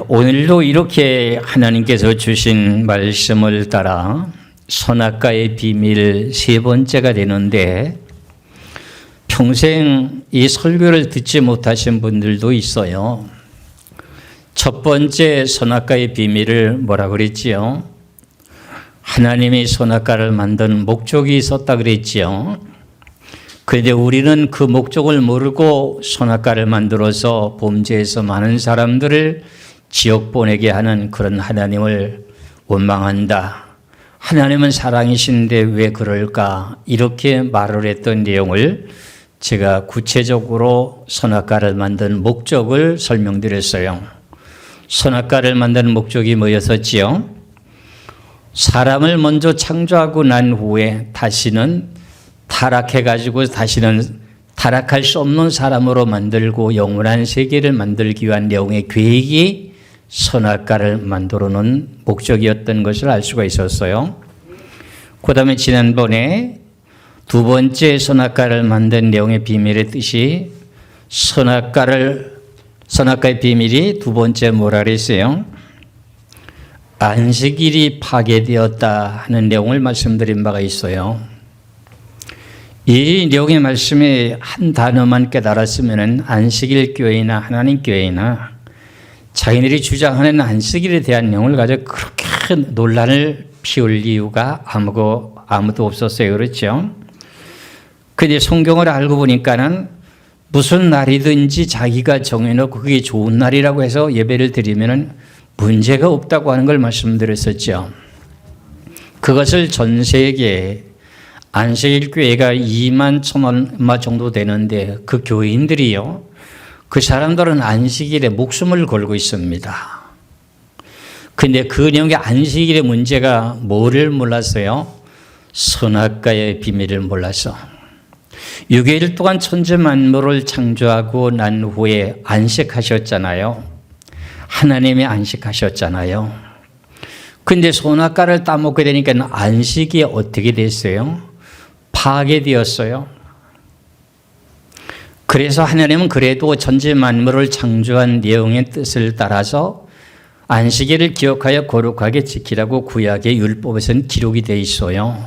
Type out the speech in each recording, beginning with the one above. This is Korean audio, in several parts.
오늘도 이렇게 하나님께서 주신 말씀을 따라 선악과의 비밀 세 번째가 되는데, 평생 이 설교를 듣지 못하신 분들도 있어요. 첫 번째 선악과의 비밀을 뭐라 그랬지요? 하나님이 선악과를 만든 목적이 있었다 그랬지요. 그런데 우리는 그 목적을 모르고 선악과를 만들어서 범죄해서 많은 사람들을 지옥 보내게 하는 그런 하나님을 원망한다. 하나님은 사랑이신데 왜 그럴까? 이렇게 말을 했던 내용을 제가 구체적으로 선악과를 만든 목적을 설명드렸어요. 선악과를 만드는 목적이 뭐였었지요? 사람을 먼저 창조하고 난 후에 다시는 타락해가지고 다시는 타락할 수 없는 사람으로 만들고 영원한 세계를 만들기 위한 내용의 계획이 선악과를 만들어 놓은 목적이었던 것을 알 수가 있었어요. 그 다음에 지난번에 두 번째 선악과를 만든 내용의 비밀의 뜻이 선악과의 비밀이 두 번째 뭐라 그랬어요? 안식일이 파괴되었다 하는 내용을 말씀드린 바가 있어요. 이 내용의 말씀에 한 단어만 깨달았으면 안식일 교회나 하나님 교회나 자기들이 주장하는 안식일에 대한 내용을 가지고 그렇게 논란을 피울 이유가 아무도 없었어요. 그렇죠? 그런데 성경을 알고 보니까는 무슨 날이든지 자기가 정해놓고 그게 좋은 날이라고 해서 예배를 드리면 문제가 없다고 하는 걸 말씀드렸었죠. 그것을 전 세계에 안식일 교회가 2만 1천 얼마 정도 되는데 그 교인들이요, 그 사람들은 안식일에 목숨을 걸고 있습니다. 그런데 그 내용의 안식일의 문제가 뭐를 몰랐어요? 선악과의 비밀을 몰라서. 6일 동안 천지 만물을 창조하고 난 후에 안식하셨잖아요. 하나님이 안식하셨잖아요. 그런데 선악과를 따먹게 되니까 안식이 어떻게 됐어요? 파괴되었어요. 그래서 하나님은 그래도 천지 만물을 창조한 내용의 뜻을 따라서 안식일을 기억하여 거룩하게 지키라고 구약의 율법에서는 기록이 되어 있어요.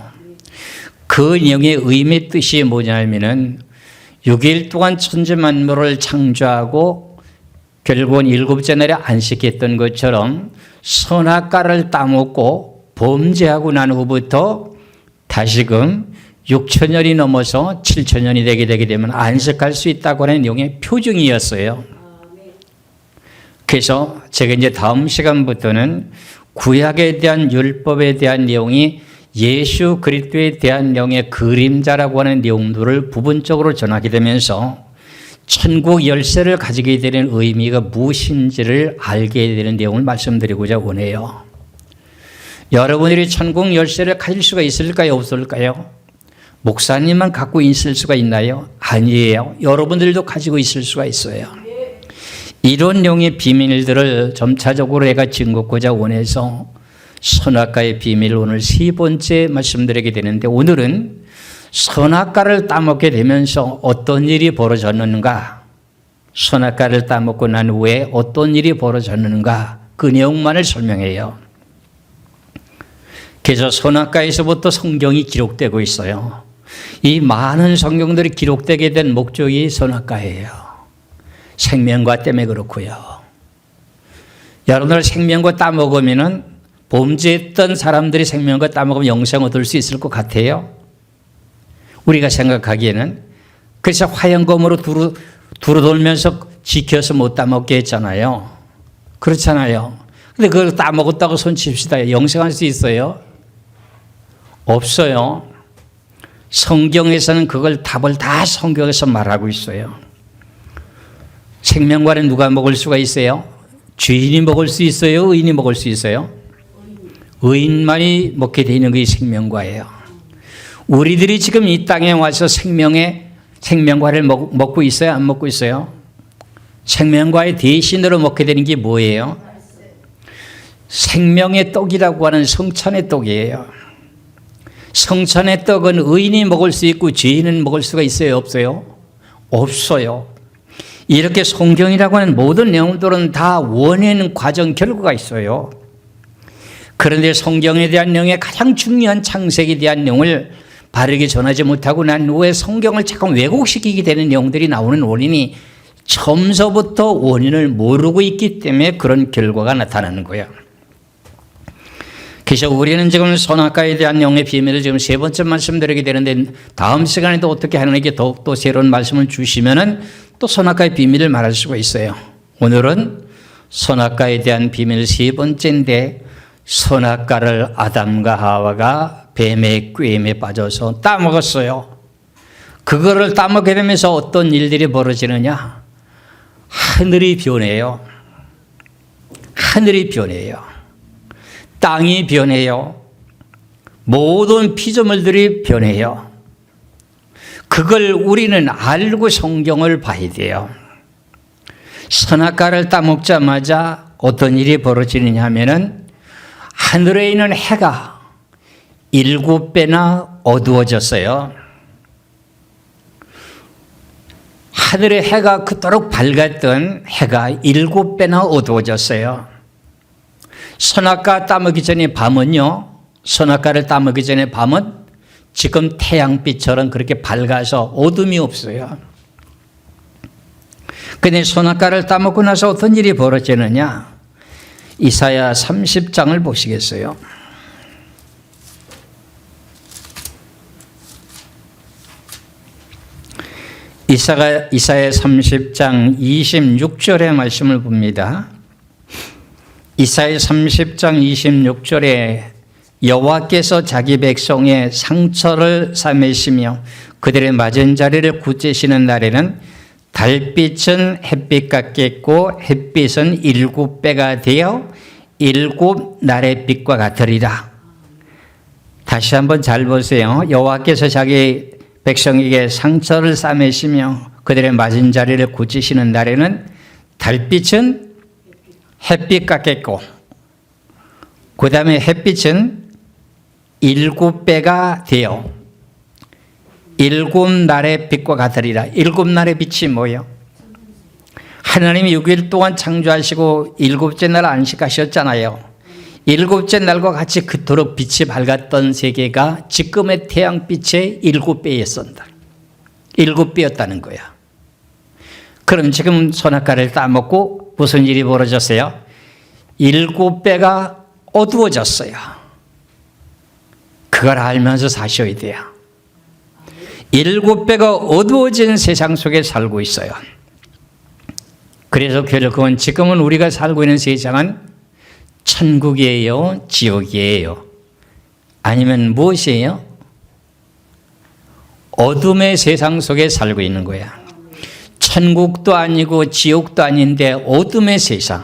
그 내용의 의미 뜻이 뭐냐면은 6일 동안 천지 만물을 창조하고 결국은 7째 날에 안식했던 것처럼 선악과를 따먹고 범죄하고 난 후부터 다시금 6천년이 넘어서 7천년이 되게 되면 안식할 수 있다고 하는 내용의 표징이었어요. 그래서 제가 이제 다음 시간부터는 구약에 대한 율법에 대한 내용이 예수 그리스도에 대한 내용의 그림자라고 하는 내용들을 부분적으로 전하게 되면서 천국 열쇠를 가지게 되는 의미가 무엇인지를 알게 되는 내용을 말씀드리고자 원해요. 여러분들이 천국 열쇠를 가질 수가 있을까요? 없을까요? 목사님만 갖고 있을 수가 있나요? 아니에요. 여러분들도 가지고 있을 수가 있어요. 이런 내용의 비밀들을 점차적으로 내가 증거하고자 원해서 선악과의 비밀을 오늘 세 번째 말씀드리게 되는데, 오늘은 선악과를 따먹게 되면서 어떤 일이 벌어졌는가, 선악과를 따먹고 난 후에 어떤 일이 벌어졌는가, 그 내용만을 설명해요. 그래서 선악과에서부터 성경이 기록되고 있어요. 이 많은 성경들이 기록되게 된 목적이 선악과예요. 생명과 때문에 그렇고요. 여러분들 생명과 따먹으면은 범죄했던 사람들이 생명과 따먹으면 영생 얻을 수 있을 것 같아요. 우리가 생각하기에는. 그래서 화영검으로 두루 돌면서 지켜서 못 따먹게 했잖아요. 그렇잖아요. 근데 그걸 따먹었다고 손칩시다. 영생할 수 있어요? 없어요. 성경에서는 그걸 답을 다 성경에서 말하고 있어요. 생명과는 누가 먹을 수가 있어요? 죄인이 먹을 수 있어요? 의인이 먹을 수 있어요? 의인만이 먹게 되는 게 생명과예요. 우리들이 지금 이 땅에 와서 생명과를 먹고 있어요? 안 먹고 있어요? 생명과의 대신으로 먹게 되는 게 뭐예요? 생명의 떡이라고 하는 성찬의 떡이에요. 성찬의 떡은 의인이 먹을 수 있고 죄인은 먹을 수가 있어요? 없어요? 없어요. 이렇게 성경이라고 하는 모든 내용들은 다 원하는 과정, 결과가 있어요. 그런데 성경에 대한 내용의 가장 중요한 창세기에 대한 내용을 바르게 전하지 못하고 난 후에 성경을 자꾸 왜곡시키게 되는 내용들이 나오는 원인이 처음서부터 원인을 모르고 있기 때문에 그런 결과가 나타나는 거예요. 그래서 우리는 지금 선악과에 대한 내용의 비밀을 지금 세 번째 말씀드리게 되는데, 다음 시간에도 어떻게 하나님께 더욱더 새로운 말씀을 주시면은 또 선악과의 비밀을 말할 수가 있어요. 오늘은 선악과에 대한 비밀 세 번째인데, 선악과를 아담과 하와가 뱀의 꾀임에 빠져서 따먹었어요. 그거를 따먹게 되면서 어떤 일들이 벌어지느냐? 하늘이 변해요. 하늘이 변해요. 땅이 변해요. 모든 피조물들이 변해요. 그걸 우리는 알고 성경을 봐야 돼요. 선악과를 따먹자마자 어떤 일이 벌어지느냐 하면은 하늘에 있는 해가 7배나 어두워졌어요. 하늘의 해가 그토록 밝았던 해가 7배나 어두워졌어요. 선악과 따먹기 전에 밤은요, 선악과를 따먹기 전에 밤은 지금 태양빛처럼 그렇게 밝아서 어둠이 없어요. 그런데 선악과를 따먹고 나서 어떤 일이 벌어지느냐? 이사야 30장을 보시겠어요? 이사야 30장 26절의 말씀을 봅니다. 이사야 30장 26절에 여호와께서 자기 백성의 상처를 싸매시며 그들의 맞은 자리를 굳으시는 날에는 달빛은 햇빛 같겠고 햇빛은 7배가 되어 7날의 빛과 같으리라. 다시 한번 잘 보세요. 여호와께서 자기 백성에게 상처를 싸매시며 그들의 맞은 자리를 굳으시는 날에는 달빛은 햇빛 같겠고, 그 다음에 햇빛은 7배가 되어 7날의 빛과 같으리라. 7날의 빛이 뭐예요? 하나님이 6일 동안 창조하시고 7째 날 안식하셨잖아요. 7째 날과 같이 그토록 빛이 밝았던 세계가 지금의 태양빛의 7배였습니다. 7배였다는 거야. 그럼 지금 선악과를 따먹고 무슨 일이 벌어졌어요? 7배가 어두워졌어요. 그걸 알면서 사셔야 돼요. 7배가 어두워진 세상 속에 살고 있어요. 그래서 결국은 지금은 우리가 살고 있는 세상은 천국이에요? 지옥이에요? 아니면 무엇이에요? 어둠의 세상 속에 살고 있는 거야. 천국도 아니고 지옥도 아닌데 어둠의 세상.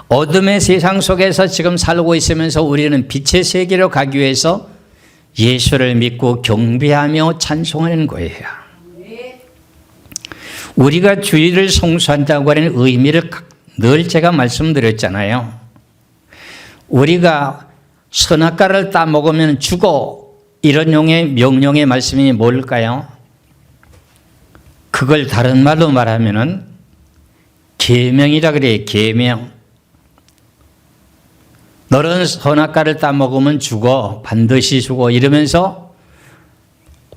어둠의 세상 속에서 지금 살고 있으면서 우리는 빛의 세계로 가기 위해서 예수를 믿고 경배하며 찬송하는 거예요. 우리가 주일을 성수한다고 하는 의미를 늘 제가 말씀드렸잖아요. 우리가 선악과를 따먹으면 죽어, 이런 용의 명령의 말씀이 뭘까요? 그걸 다른 말로 말하면은 계명이라 그래요. 계명. 너는 선악과를 따먹으면 죽어, 반드시 죽어, 이러면서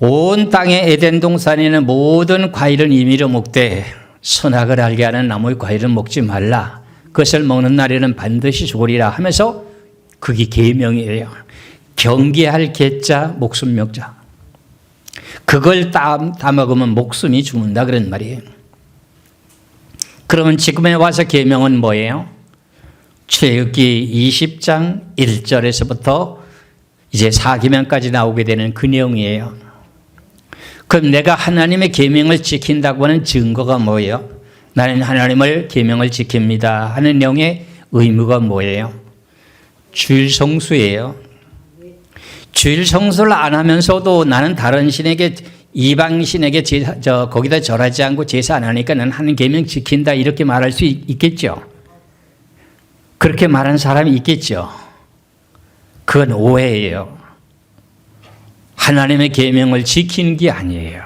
온 땅의 에덴 동산에 있는 모든 과일은 임의로 먹되 선악을 알게 하는 나무의 과일은 먹지 말라. 그것을 먹는 날에는 반드시 죽으리라 하면서, 그게 계명이에요. 경계할 계자, 목숨 명자. 그걸 따먹으면 목숨이 죽는다 그런 말이에요. 그러면 지금에 와서 계명은 뭐예요? 출애굽기 20장 1절에서부터 이제 4계명까지 나오게 되는 그 내용이에요. 그럼 내가 하나님의 계명을 지킨다고 하는 증거가 뭐예요? 나는 하나님을 계명을 지킵니다 하는 내용의 의무가 뭐예요? 주일 성수예요. 주일 성수를 안 하면서도 나는 다른 신에게, 이방 신에게 거기다 절하지 않고 제사 안 하니까 나는 하나님 계명 지킨다, 이렇게 말할 수 있겠죠. 그렇게 말하는 사람이 있겠죠. 그건 오해예요. 하나님의 계명을 지키는 게 아니에요.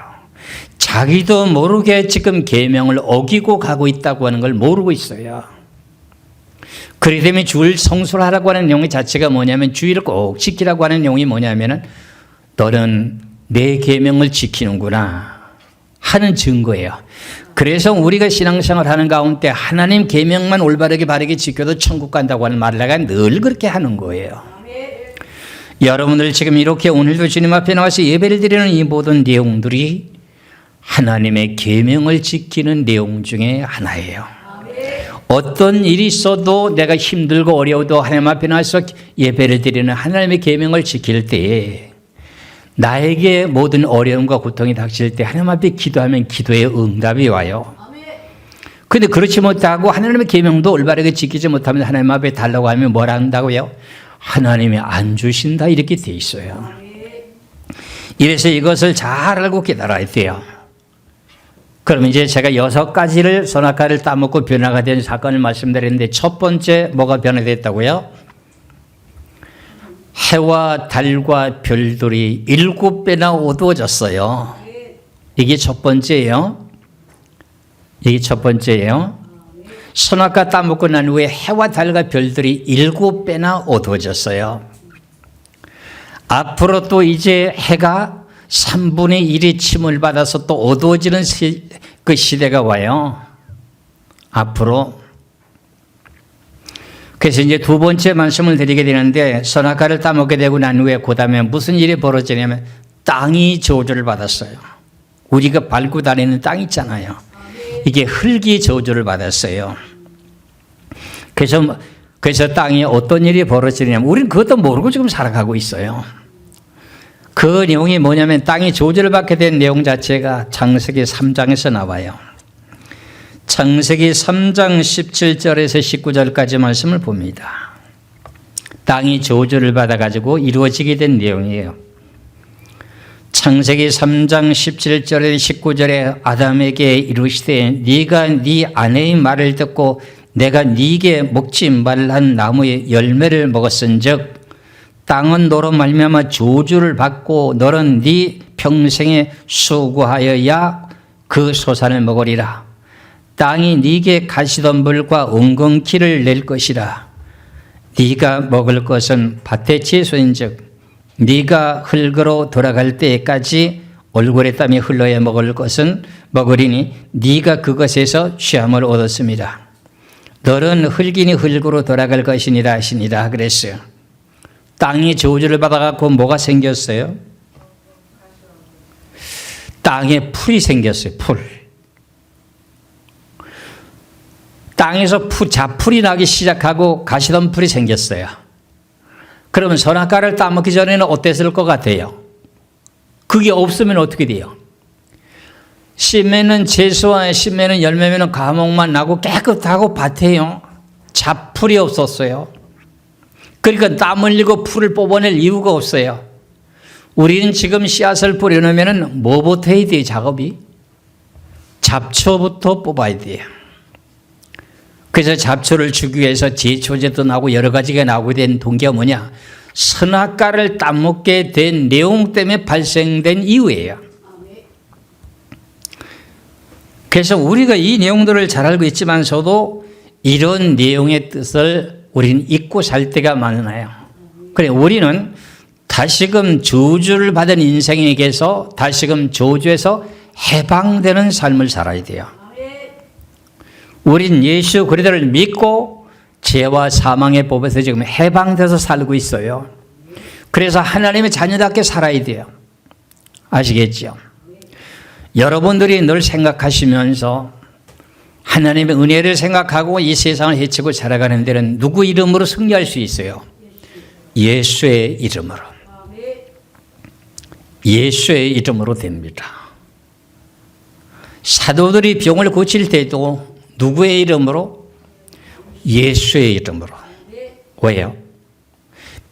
자기도 모르게 지금 계명을 어기고 가고 있다고 하는 걸 모르고 있어요. 그렇기 때문에 주일 성수를 하라고 하는 내용 자체가 뭐냐면 주일을 꼭 지키라고 하는 내용이 뭐냐면은 너는 내 계명을 지키는구나 하는 증거예요. 그래서 우리가 신앙생활 하는 가운데 하나님 계명만 올바르게 바르게 지켜도 천국 간다고 하는 말을 내가 늘 그렇게 하는 거예요. 여러분들 지금 이렇게 오늘도 주님 앞에 나와서 예배를 드리는 이 모든 내용들이 하나님의 계명을 지키는 내용 중에 하나예요. 어떤 일이 있어도 내가 힘들고 어려워도 하나님 앞에 나와서 예배를 드리는 하나님의 계명을 지킬 때에 나에게 모든 어려움과 고통이 닥칠 때 하나님 앞에 기도하면 기도의 응답이 와요. 그런데 그렇지 못하고 하나님의 계명도 올바르게 지키지 못하면 하나님 앞에 달라고 하면 뭐라 한다고요? 하나님이 안 주신다 이렇게 돼 있어요. 이래서 이것을 잘 알고 깨달아야 돼요. 그럼 이제 제가 6가지를 선악과를 따먹고 변화가 된 사건을 말씀드렸는데 첫 번째 뭐가 변화됐다고요? 해와 달과 별들이 7배나 어두워졌어요. 이게 첫 번째예요. 이게 첫 번째예요. 선악과 따먹고 난 후에 해와 달과 별들이 7배나 어두워졌어요. 앞으로 또 이제 해가 3분의 1의 침을 받아서 또 어두워지는 그 시대가 와요. 앞으로. 그래서 이제 두 번째 말씀을 드리게 되는데 선악과를 따먹게 되고 난 후에 그 다음에 무슨 일이 벌어지냐면 땅이 저주를 받았어요. 우리가 밟고 다니는 땅 있잖아요. 이게 흙이 저주를 받았어요. 그래서 땅에 어떤 일이 벌어지냐면 우리는 그것도 모르고 지금 살아가고 있어요. 그 내용이 뭐냐면 땅이 저주를 받게 된 내용 자체가 창세기 3장에서 나와요. 창세기 3장 17절에서 19절까지 말씀을 봅니다. 땅이 저주를 받아가지고 이루어지게 된 내용이에요. 창세기 3장 17절에 19절에 아담에게 이르시되 네가 네 아내의 말을 듣고 내가 네게 먹지 말란 나무의 열매를 먹었은즉 땅은 너로 말미암아 저주를 받고 너는 네 평생에 수고하여야 그 소산을 먹으리라. 땅이 네게 가시덤불과 은근키를 낼 것이라. 네가 먹을 것은 밭의 채소인즉 네가 흙으로 돌아갈 때까지 얼굴에 땀이 흘러야 먹을 것은 먹으리니 네가 그것에서 취함을 얻었습니다. 너는 흙이니 흙으로 돌아갈 것이니라 하시니라 그랬어요. 땅이 저주를 받아갖고 뭐가 생겼어요? 땅에 풀이 생겼어요. 풀. 땅에서 자풀이 나기 시작하고 가시덤불이 생겼어요. 그러면 선악과를 따먹기 전에는 어땠을 것 같아요? 그게 없으면 어떻게 돼요? 씨 맺는 채소와 씨 맺는 열매면 과목만 나고 깨끗하고 밭에요. 잡풀이 없었어요. 그러니까 땀 흘리고 풀을 뽑아낼 이유가 없어요. 우리는 지금 씨앗을 뿌려놓으면 뭐부터 해야 돼요? 작업이? 잡초부터 뽑아야 돼요. 그래서 잡초를 주기 위해서 제초제도 나오고 여러 가지가 나오게 된 동기가 뭐냐? 선악과를 따먹게 된 내용 때문에 발생된 이유예요. 그래서 우리가 이 내용들을 잘 알고 있지만서도 이런 내용의 뜻을 우리는 잊고 살 때가 많아요. 그래 우리는 다시금 저주를 받은 인생에게서 다시금 저주에서 해방되는 삶을 살아야 돼요. 우린 예수 그리스도를 믿고 죄와 사망의 법에서 지금 해방돼서 살고 있어요. 그래서 하나님의 자녀답게 살아야 돼요. 아시겠죠? 여러분들이 늘 생각하시면서 하나님의 은혜를 생각하고 이 세상을 헤치고 살아가는 데는 누구 이름으로 승리할 수 있어요? 예수의 이름으로. 예수의 이름으로 됩니다. 사도들이 병을 고칠 때도 누구의 이름으로? 예수의 이름으로. 왜요?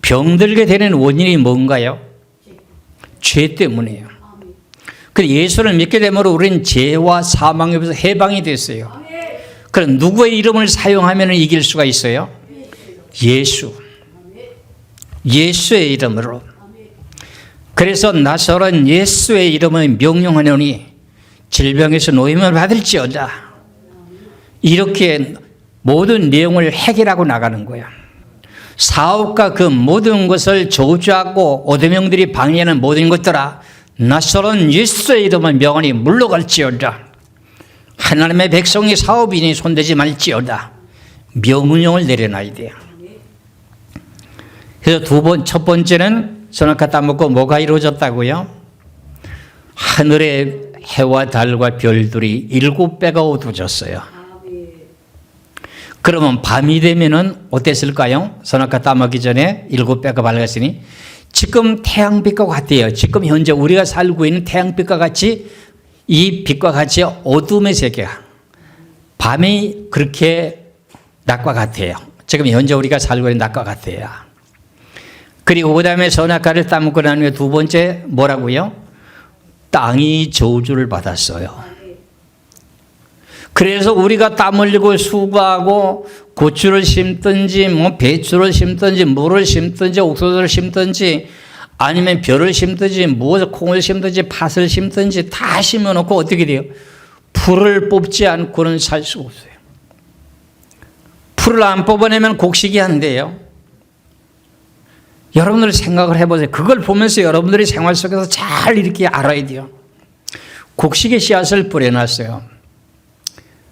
병들게 되는 원인이 뭔가요? 죄 때문이에요. 그래서 예수를 믿게 되므로 우리는 죄와 사망에서 해방이 됐어요. 그럼 누구의 이름을 사용하면 이길 수가 있어요? 예수. 예수의 이름으로. 그래서 나서는 예수의 이름을 명령하노니 질병에서 노임을 받을지어다. 이렇게 모든 내용을 해결하고 나가는 거야. 사업과 그 모든 것을 저주하고 오대명들이 방해하는 모든 것들아 나사로는 예수의 이름을 명하니 물러갈지어다. 하나님의 백성이 사업인이 손대지 말지어다. 명령을 내려놔야 돼요. 그래서 첫 번째는 선악과 따먹고 뭐가 이루어졌다고요? 하늘의 해와 달과 별들이 7배가 어두워졌어요. 그러면 밤이 되면은 어땠을까요? 선악과 따먹기 전에 7배가 밝았으니 지금 태양빛과 같아요. 지금 현재 우리가 살고 있는 태양빛과 같이 이 빛과 같이 어둠의 세계가 밤이 그렇게 낮과 같아요. 지금 현재 우리가 살고 있는 낮과 같아요. 그리고 그 다음에 선악과를 따먹고 난 후에 두 번째 뭐라고요? 땅이 저주를 받았어요. 그래서 우리가 땀 흘리고 수고하고 고추를 심든지 뭐 배추를 심든지 물을 심든지 옥수수를 심든지 아니면 벼를 심든지 무엇을 콩을 심든지 팥을 심든지 다 심어놓고 어떻게 돼요? 풀을 뽑지 않고는 살 수가 없어요. 풀을 안 뽑아내면 곡식이 안 돼요. 여러분들 생각을 해보세요. 그걸 보면서 여러분들이 생활 속에서 잘 이렇게 알아야 돼요. 곡식의 씨앗을 뿌려놨어요.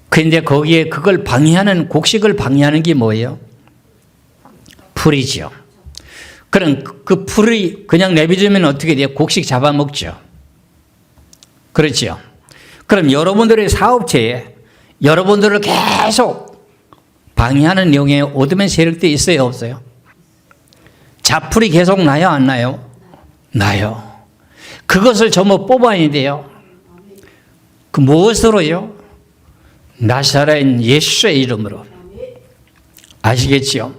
그런데 거기에 그걸 방해하는, 곡식을 방해하는 게 뭐예요? 풀이죠. 그럼 그 풀이 그냥 내비두면 어떻게 돼요? 곡식 잡아먹죠. 그렇죠. 그럼 여러분들의 사업체에 여러분들을 계속 방해하는 영의 어둠의 세력들이 있어요, 없어요? 잡풀이 계속 나요, 안 나요? 나요. 그것을 전부 뽑아야 돼요. 그 무엇으로요? 나사렛 예수의 이름으로. 아시겠죠?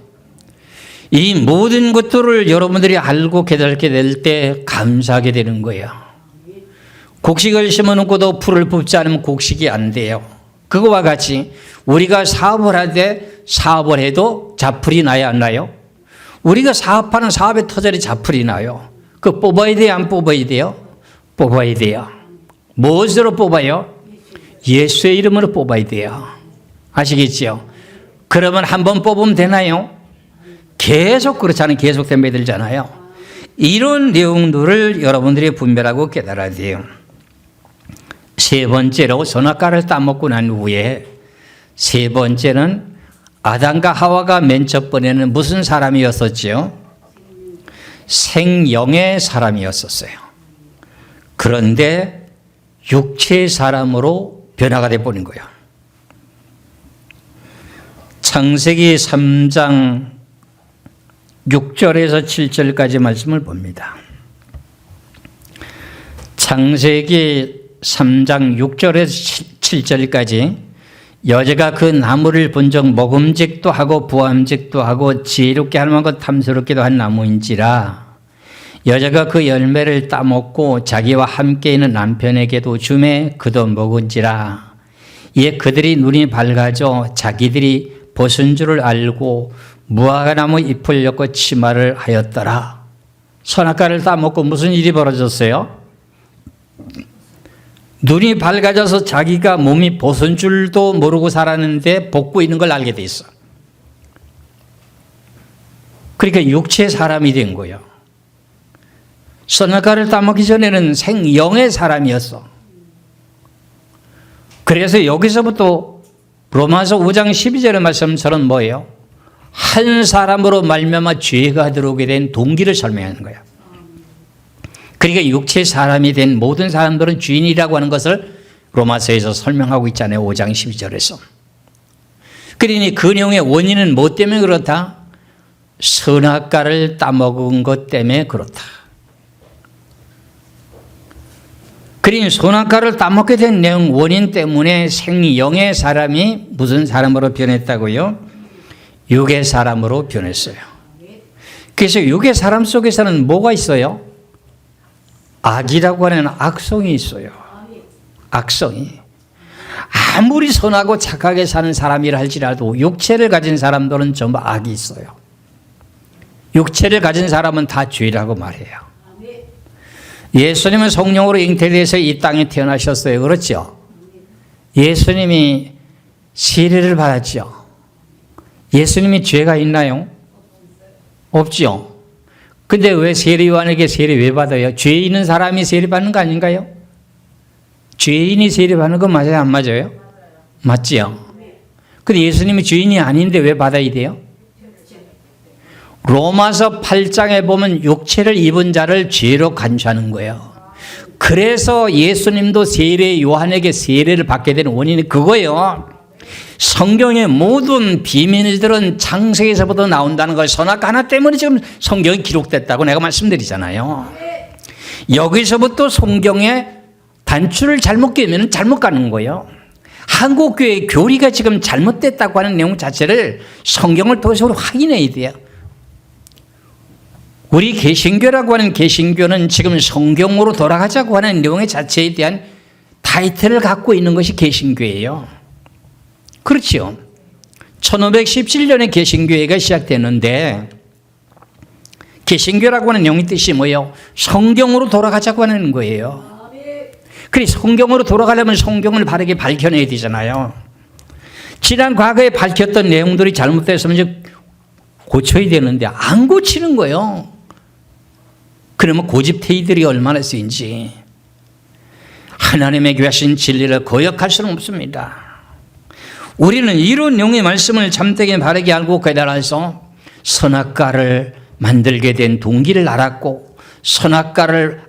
이 모든 것들을 여러분들이 알고 깨닫게 될 때 감사하게 되는 거예요. 곡식을 심어놓고도 풀을 뽑지 않으면 곡식이 안 돼요. 그거와 같이 우리가 사업을 할 때 사업을 해도 잡풀이 나야 안 나요? 우리가 사업하는 사업의 터전에 잡풀이 나요. 그 뽑아야 돼요, 안 뽑아야 돼요? 뽑아야 돼요. 무엇으로 뽑아요? 예수의 이름으로 뽑아야 돼요. 아시겠죠? 그러면 한 번 뽑으면 되나요? 계속 그렇지 않으면 계속된 게 들잖아요. 이런 내용들을 여러분들이 분별하고 깨달아야 돼요. 세 번째로 선악과를 따먹고 난 후에 세 번째는 아담과 하와가 맨 첫 번에는 무슨 사람이었었죠? 생영의 사람이었었어요. 그런데 육체의 사람으로 변화가 되어버린 거예요. 창세기 3장 6절에서 7절까지 말씀을 봅니다. 창세기 3장 6절에서 7절까지 여자가 그 나무를 본 적 먹음직도 하고 부함직도 하고 지혜롭게 할 만큼 탐스럽기도 한 나무인지라 여자가 그 열매를 따먹고 자기와 함께 있는 남편에게도 주매 그도 먹은지라 이에 그들이 눈이 밝아져 자기들이 벗은 줄을 알고 무화과나무 잎을 엮고 치마를 하였더라. 선악과를 따먹고 무슨 일이 벌어졌어요? 눈이 밝아져서 자기가 몸이 벗은 줄도 모르고 살았는데 벗고 있는 걸 알게 돼 있어. 그러니까 육체의 사람이 된 거예요. 선악과를 따먹기 전에는 생영의 사람이었어. 그래서 여기서부터 로마서 5장 12절의 말씀처럼 뭐예요? 한 사람으로 말미암아 죄가 들어오게 된 동기를 설명하는 거예요. 그러니까 육체의 사람이 된 모든 사람들은 죄인이라고 하는 것을 로마서에서 설명하고 있잖아요. 5장 12절에서. 그러니 그 내용의 원인은 뭐 때문에 그렇다? 선악과를 따먹은 것 때문에 그렇다. 그러니 선악과를 따먹게 된 내용 원인 때문에 생영의 사람이 무슨 사람으로 변했다고요? 육의 사람으로 변했어요. 그래서 육의 사람 속에서는 뭐가 있어요? 악이라고 하는 악성이 있어요. 악성이. 아무리 선하고 착하게 사는 사람이라 할지라도 육체를 가진 사람들은 전부 악이 있어요. 육체를 가진 사람은 다 죄라고 말해요. 예수님은 성령으로 잉태돼서 이 땅에 태어나셨어요. 그렇죠? 예수님이 세례를 받았죠. 예수님이 죄가 있나요? 없죠. 근데 왜 세례요한에게 세례 왜 받아요? 죄 있는 사람이 세례 받는 거 아닌가요? 죄인이 세례 받는 거 맞아요? 안 맞아요? 맞지요. 근데 예수님이 죄인이 아닌데 왜 받아야 돼요? 로마서 8장에 보면 육체를 입은 자를 죄로 간주하는 거예요. 그래서 예수님도 세례 요한에게 세례를 받게 되는 원인이 그거예요. 성경의 모든 비밀들은 창세기에서부터 나온다는 걸 선악 하나 때문에 지금 성경이 기록됐다고 내가 말씀드리잖아요. 여기서부터 성경의 단추를 잘못 끼면 잘못 가는 거예요. 한국교회의 교리가 지금 잘못됐다고 하는 내용 자체를 성경을 통해서 확인해야 돼요. 우리 개신교라고 하는 개신교는 지금 성경으로 돌아가자고 하는 내용의 자체에 대한 타이틀을 갖고 있는 것이 개신교예요. 그렇죠. 1517년에 개신교회가 시작됐는데 개신교라고 하는 내용의 뜻이 뭐예요? 성경으로 돌아가자고 하는 거예요. 그래, 성경으로 돌아가려면 성경을 바르게 밝혀내야 되잖아요. 지난 과거에 밝혔던 내용들이 잘못됐으면 이제 고쳐야 되는데 안 고치는 거예요. 그러면 고집태이들이 얼마나 쓰인지. 하나님의 귀하신 진리를 거역할 수는 없습니다. 우리는 이런 내용의 말씀을 참되게 바르게 알고 깨달아서 선악과를 만들게 된 동기를 알았고 선악과를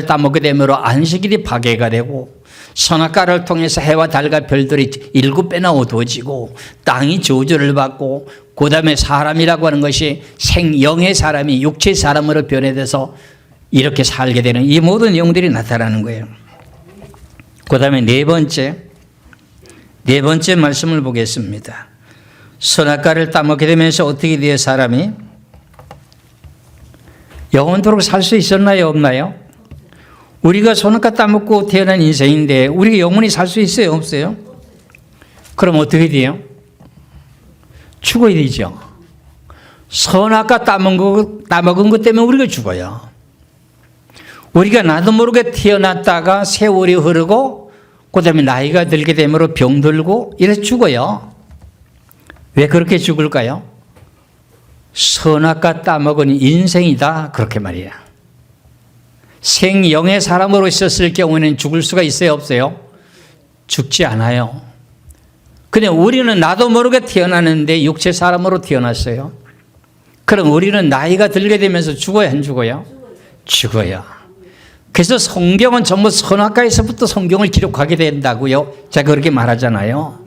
따먹게 되므로 안식일이 파괴가 되고 선악과를 통해서 해와 달과 별들이 7배나 어두워지고 땅이 저주를 받고 그 다음에 사람이라고 하는 것이 생영의 사람이 육체의 사람으로 변해돼서 이렇게 살게 되는 이 모든 내용들이 나타나는 거예요. 그 다음에 네 번째 말씀을 보겠습니다. 선악과를 따먹게 되면서 어떻게 돼요? 사람이 영원토록 살 수 있었나요? 없나요? 우리가 선악과 따먹고 태어난 인생인데 우리가 영원히 살 수 있어요? 없어요? 그럼 어떻게 돼요? 죽어야 되죠. 선악과 따먹은 것 때문에 우리가 죽어요. 우리가 나도 모르게 태어났다가 세월이 흐르고 그 다음에 나이가 들게 되므로 병들고 이래서 죽어요. 왜 그렇게 죽을까요? 선악과 따먹은 인생이다 그렇게 말이야. 생영의 사람으로 있었을 경우에는 죽을 수가 있어요? 없어요? 죽지 않아요. 그냥 우리는 나도 모르게 태어났는데 육체 사람으로 태어났어요. 그럼 우리는 나이가 들게 되면서 죽어요? 안 죽어요? 죽어요. 그래서 성경은 전부 선악과에서부터 성경을 기록하게 된다고요. 제가 그렇게 말하잖아요.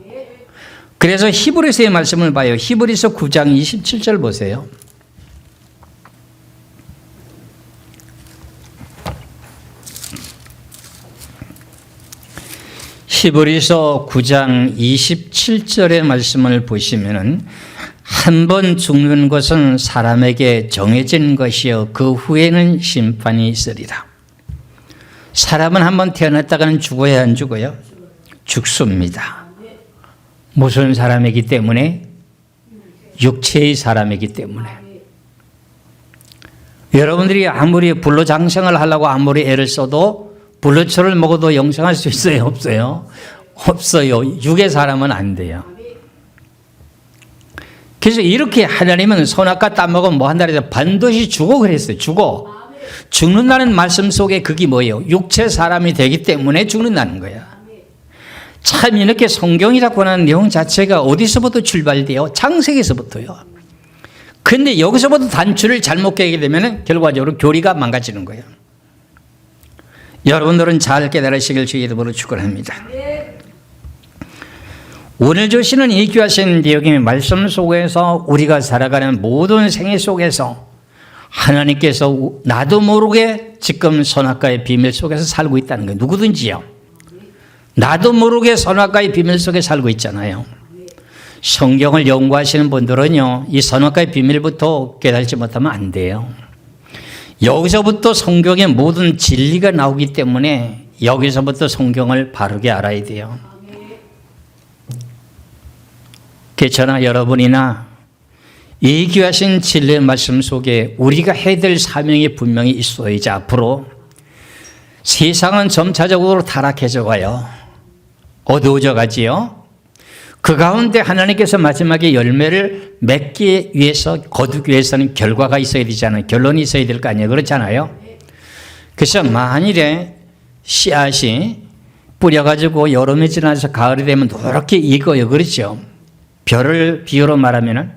그래서 히브리서의 말씀을 봐요. 히브리서 9장 27절 보세요. 히브리서 9장 27절의 말씀을 보시면은 한 번 죽는 것은 사람에게 정해진 것이요 그 후에는 심판이 있으리라. 사람은 한 번 태어났다가는 죽어야 안 죽어요? 죽습니다. 무슨 사람이기 때문에? 육체의 사람이기 때문에. 여러분들이 아무리 불로장생을 하려고 아무리 애를 써도 불로초를 먹어도 영생할 수 있어요? 없어요? 없어요. 육의 사람은 안 돼요. 그래서 이렇게 하나님은 선악과 따먹으면 뭐 한다 해서 반드시 죽어 그랬어요. 죽는다는 말씀 속에 그게 뭐예요? 육체 사람이 되기 때문에 죽는다는 거예요. 참 이렇게 성경이라고 하는 내용 자체가 어디서부터 출발돼요? 창세기에서부터요. 그런데 여기서부터 단추를 잘못 깨게 되면 결과적으로 교리가 망가지는 거예요. 여러분들은 잘 깨달으시길 주의 이름으로 축원합니다. 오늘 주시는 이 귀하신 내용의 말씀 속에서 우리가 살아가는 모든 생애 속에서 하나님께서 나도 모르게 지금 선악과의 비밀 속에서 살고 있다는 거예요. 누구든지요. 나도 모르게 선악과의 비밀 속에 살고 있잖아요. 성경을 연구하시는 분들은요, 이 선악과의 비밀부터 깨달지 못하면 안 돼요. 여기서부터 성경의 모든 진리가 나오기 때문에 여기서부터 성경을 바르게 알아야 돼요. 저나 여러분이나 이 귀하신 진리의 말씀 속에 우리가 해야 될 사명이 분명히 있어야지 앞으로 세상은 점차적으로 타락해져 가요. 어두워져 가지요. 그 가운데 하나님께서 마지막에 열매를 맺기 위해서, 거두기 위해서는 결과가 있어야 되잖아요. 결론이 있어야 될 거 아니에요. 그렇잖아요. 그래서 만일에 씨앗이 뿌려가지고 여름이 지나서 가을이 되면 노랗게 익어요. 그렇죠. 벼를 비유로 말하면은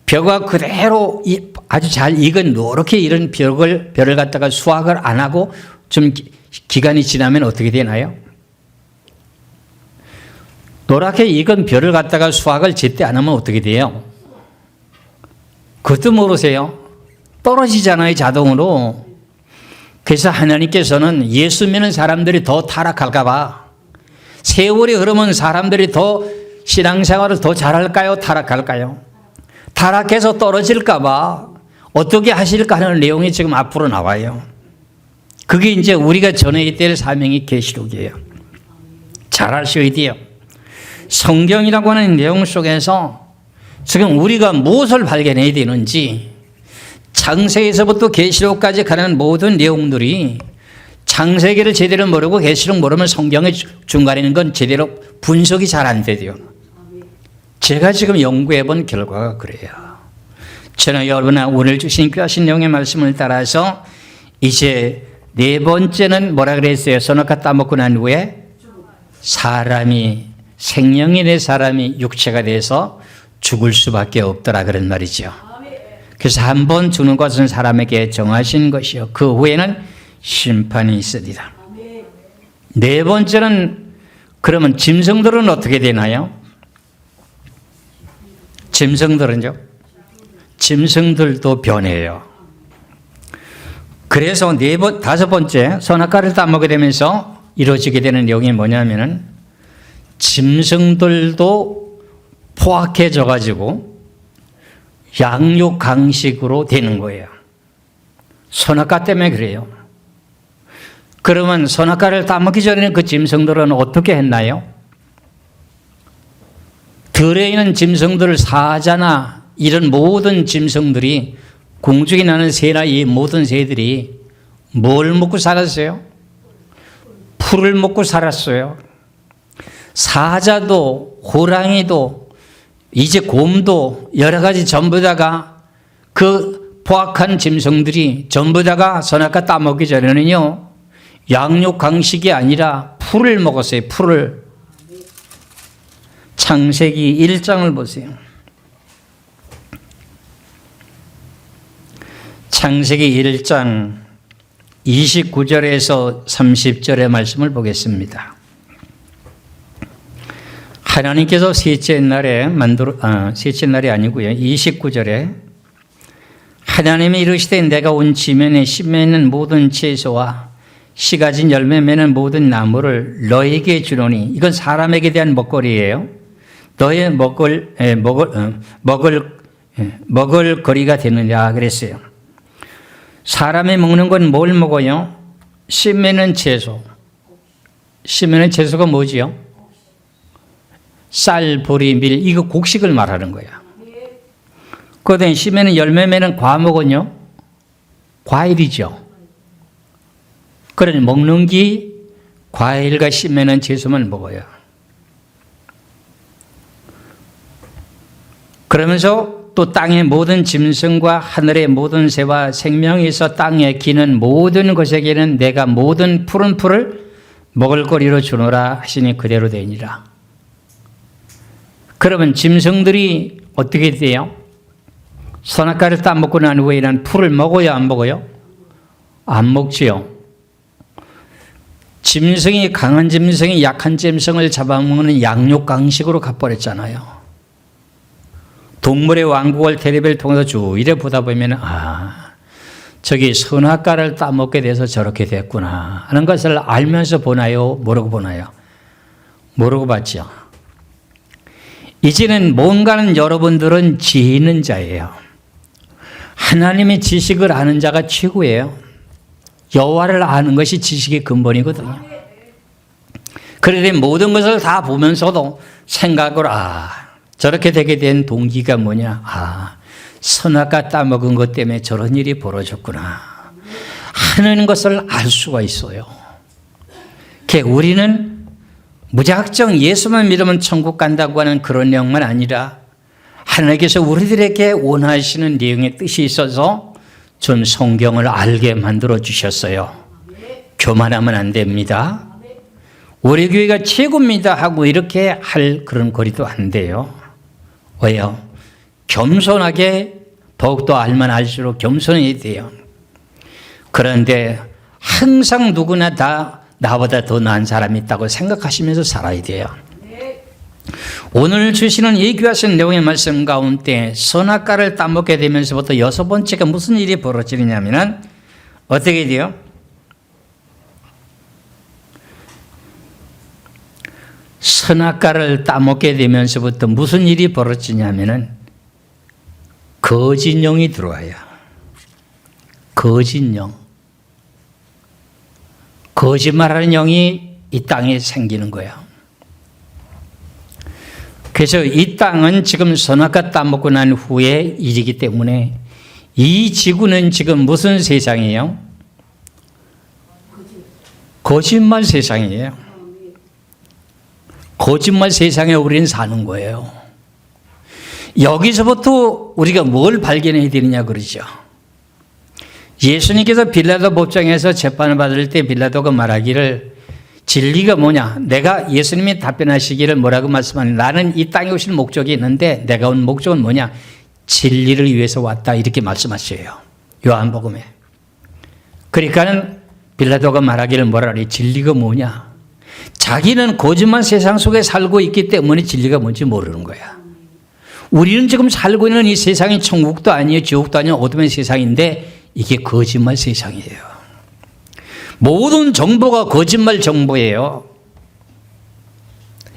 벼가 그대로 아주 잘 익은 노랗게 익은 벼를 갖다가 수확을 안 하고 좀 기간이 지나면 어떻게 되나요? 노랗게 익은 벼를 갖다가 수확을 제때 안 하면 어떻게 돼요? 그것도 모르세요? 떨어지잖아요, 자동으로. 그래서 하나님께서는 예수 믿는 사람들이 더 타락할까 봐, 세월이 흐르면 사람들이 더 신앙생활을 더 잘할까요? 타락할까요? 타락해서 떨어질까 봐 어떻게 하실까 하는 내용이 지금 앞으로 나와요. 그게 이제 우리가 전해야 될 사명이 계시록이에요. 잘 아셔야 돼요. 성경이라고 하는 내용 속에서 지금 우리가 무엇을 발견해야 되는지, 창세기에서부터 계시록까지 가는 모든 내용들이 창세기를 제대로 모르고 계시록 모르면 성경의 중간에 있는 건 제대로 분석이 잘 안 되죠. 제가 지금 연구해 본 결과가 그래요. 저는 여러분 오늘 주신 귀하신 내용의 말씀을 따라서 이제 네 번째는 뭐라 그랬어요? 선악과 따먹고 난 후에 사람이, 생명이 된 사람이 육체가 돼서 죽을 수밖에 없더라 그런 말이죠. 그래서 한 번 죽는 것은 사람에게 정하신 것이요, 그 후에는 심판이 있으리라. 네 번째는 그러면 짐승들은 어떻게 되나요? 짐승들은요? 짐승들도 변해요. 그래서 다섯 번째, 선악과를 따먹게 되면서 이루어지게 되는 내용이 뭐냐면은 짐승들도 포악해져 가지고 양육 강식으로 되는 거예요. 선악과 때문에 그래요. 그러면 선악과를 따먹기 전에 그 짐승들은 어떻게 했나요? 들에 있는 짐승들, 사자나 이런 모든 짐승들이, 공중에 나는 새나 이 모든 새들이 뭘 먹고 살았어요? 풀을 먹고 살았어요. 사자도, 호랑이도, 이제 곰도 여러 가지 전부 다가 그 포악한 짐승들이 전부 다가 선악과 따먹기 전에는요, 양육 강식이 아니라 풀을 먹었어요. 풀을. 창세기 1장을 보세요. 창세기 1장 29절에서 30절의 말씀을 보겠습니다. 하나님께서 셋째 날에 셋째 날이 아니고요, 29절에 하나님이 이르시되 내가 온 지면에 씨 맺는 모든 채소와 씨 가진 열매 맺는 모든 나무를 너에게 주노니, 이건 사람에게 대한 먹거리예요. 너의 먹을 거리가 되느냐 그랬어요. 사람이 먹는 건 뭘 먹어요? 씨 맺는 채소. 씨 맺는 채소가 뭐지요? 쌀, 보리, 밀, 이거 곡식을 말하는 거야. 그다음에 씨 맺는 열매 맺는 과목은요? 과일이죠. 그러니 먹는 게 과일과 씨 맺는 채소만 먹어요. 그러면서 또 땅의 모든 짐승과 하늘의 모든 새와 생명이 있어 땅에 기는 모든 것에게는 내가 모든 푸른 풀을 먹을거리로 주노라 하시니 그대로 되니라. 그러면 짐승들이 어떻게 돼요? 선악과를 따먹고 난 후에 이런 풀을 먹어요, 안 먹어요? 안 먹지요. 짐승이, 강한 짐승이 약한 짐승을 잡아먹는 양육 강식으로 가버렸잖아요. 동물의 왕국을 텔레비를 통해서 쭉 이래 보다 보면 저기 선악과를 따먹게 돼서 저렇게 됐구나 하는 것을 알면서 보나요? 모르고 보나요? 모르고 봤죠. 이제는 뭔가는 여러분들은 지혜 있는 자예요. 하나님의 지식을 아는 자가 최고예요. 여호와를 아는 것이 지식의 근본이거든요. 그런데 모든 것을 다 보면서도 생각으로 저렇게 되게 된 동기가 뭐냐? 선악과 따먹은 것 때문에 저런 일이 벌어졌구나 하는 것을 알 수가 있어요. 우리는 무작정 예수만 믿으면 천국 간다고 하는 그런 내용만 아니라 하나님께서 우리들에게 원하시는 내용의 뜻이 있어서 전 성경을 알게 만들어 주셨어요. 교만하면 안 됩니다. 우리 교회가 최고입니다 하고 이렇게 할 그런 거리도 안 돼요. 왜요? 겸손하게 더욱더 알면 알수록 겸손해야 돼요. 그런데 항상 누구나 다 나보다 더 나은 사람이 있다고 생각하시면서 살아야 돼요. 오늘 주시는 이 귀하신 내용의 말씀 가운데 선악과를 따먹게 되면서부터 6번째가 무슨 일이 벌어지느냐면 어떻게 돼요? 선악과를 따먹게 되면서부터 무슨 일이 벌어지냐면 거짓 영이 들어와요. 거짓 영. 거짓말하는 영이 이 땅에 생기는 거예요. 그래서 이 땅은 지금 선악과 따먹고 난 후에 일이기 때문에 이 지구는 지금 무슨 세상이에요? 거짓말 세상이에요. 거짓말 세상에 우리는 사는 거예요. 여기서부터 우리가 뭘 발견해야 되느냐 그러죠. 예수님께서 빌라도 법정에서 재판을 받을 때 빌라도가 말하기를 진리가 뭐냐? 내가 예수님이 답변하시기를 뭐라고 말씀하냐? 나는 이 땅에 오실 목적이 있는데 내가 온 목적은 뭐냐? 진리를 위해서 왔다 이렇게 말씀하셔요. 요한복음에. 그러니까는 빌라도가 말하기를 뭐라 그래? 진리가 뭐냐? 자기는 거짓말 세상 속에 살고 있기 때문에 진리가 뭔지 모르는 거야. 우리는 지금 살고 있는 이 세상이 천국도 아니에요. 지옥도 아니에요. 어둠의 세상인데 이게 거짓말 세상이에요. 모든 정보가 거짓말 정보예요.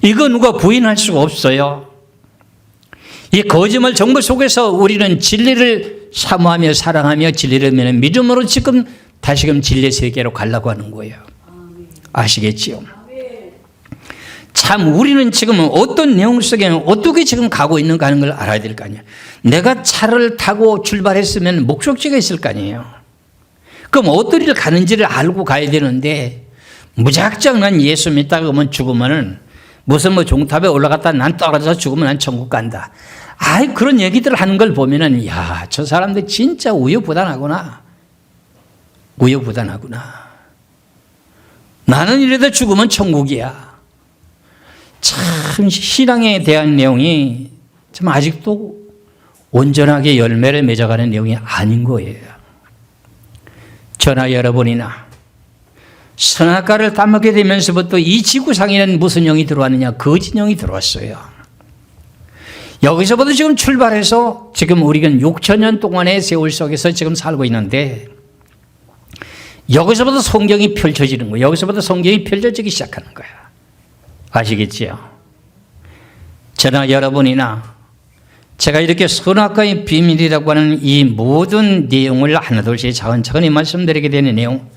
이거 누가 부인할 수가 없어요. 이 거짓말 정보 속에서 우리는 진리를 사모하며 사랑하며 진리를 믿음으로 지금 다시금 진리의 세계로 가려고 하는 거예요. 아시겠지요? 참 우리는 지금 어떤 내용 속에 어떻게 지금 가고 있는가 하는 걸 알아야 될 거 아니에요. 내가 차를 타고 출발했으면 목적지가 있을 거 아니에요. 그럼 어디를 가는지를 알고 가야 되는데 무작정 난 예수 믿다가 그러면 죽으면은 무슨 뭐 종탑에 올라갔다 난 떨어져서 죽으면 난 천국 간다. 아이 그런 얘기들 하는 걸 보면은 야, 저 사람들 진짜 우유부단하구나. 우유부단하구나. 나는 이래도 죽으면 천국이야. 참 신앙에 대한 내용이 참 아직도 온전하게 열매를 맺어가는 내용이 아닌 거예요. 저나 여러분이나 선악과를 따먹게 되면서부터 이 지구상에는 무슨 영이 들어왔느냐? 거짓 영이 들어왔어요. 여기서부터 지금 출발해서 지금 우리가 6,000년 동안의 세월 속에서 지금 살고 있는데 여기서부터 성경이 펼쳐지는 거예요. 여기서부터 성경이 펼쳐지기 시작하는 거야. 아시겠지요? 저나 여러분이나 제가 이렇게 선악과의 비밀이라고 하는 이 모든 내용을 하나둘씩 차근차근히 말씀드리게 되는 내용,